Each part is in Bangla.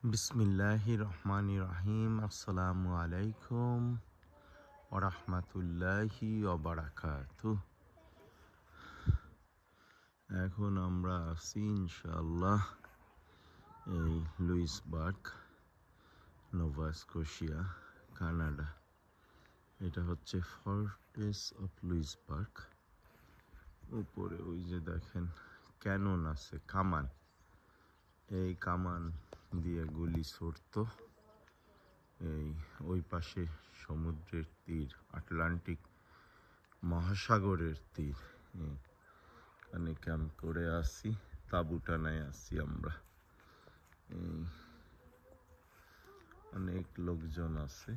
বিসমিল্লাহির রহমানির রহিম। আসসালামু আলাইকুম ওয়া রাহমাতুল্লাহি ওয়া বারাকাতুহু। এখন আমরা আছি ইনশাআল্লাহ এই লুইসবার্গ, নোভা স্কোশিয়া, কানাডা। এটা হচ্ছে ফর্ট্রেস অফ লুইসবার্গ। উপরে ওই যে দেখেন ক্যানন আছে, কামান। এই কামান দিয়ে গুলি ছুড়তো। এই ওই পাশে সমুদ্রের তীর, আটলান্টিক মহাসাগরের তীর। এখানে ক্যাম্প করে আসি, তাঁবুটানায় আসি আমরা। অনেক লোকজন আছে।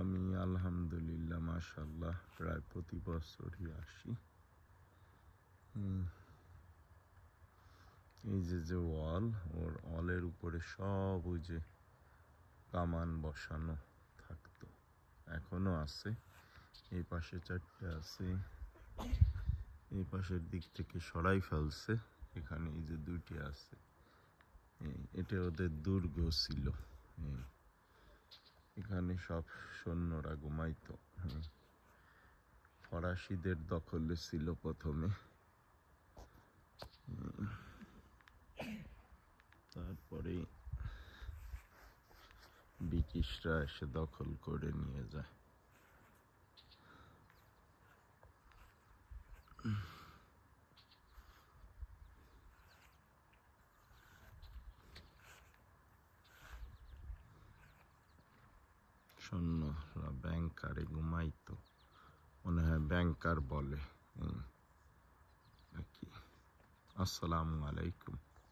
আমি আলহামদুলিল্লাহ মাশাআল্লাহ প্রায় প্রতি বছরই আসি। এই যে ওয়াল, ওর ওয়ালের উপরে সব ওই যে কামান বসানো থাকতো, এখনো আছে। এই পাশে চারটে আছে, এই পাশের দিক থেকে সরাই ফেলছে। এখানে এই যে দুইটি আছে, এটা ওদের দুর্গ ছিল। এখানে সব সৈন্যরা ঘুমাইতো। ফরাসিদের দখলে ছিল প্রথমে, তারপরে ব্রিটিশরা এসে দখল করে নিয়ে যায়। সৈন্যরা ব্যাংকারে ঘুমাইতো, মনে হয় ব্যাংকার বলে নাকি। আসসালামু আলাইকুম।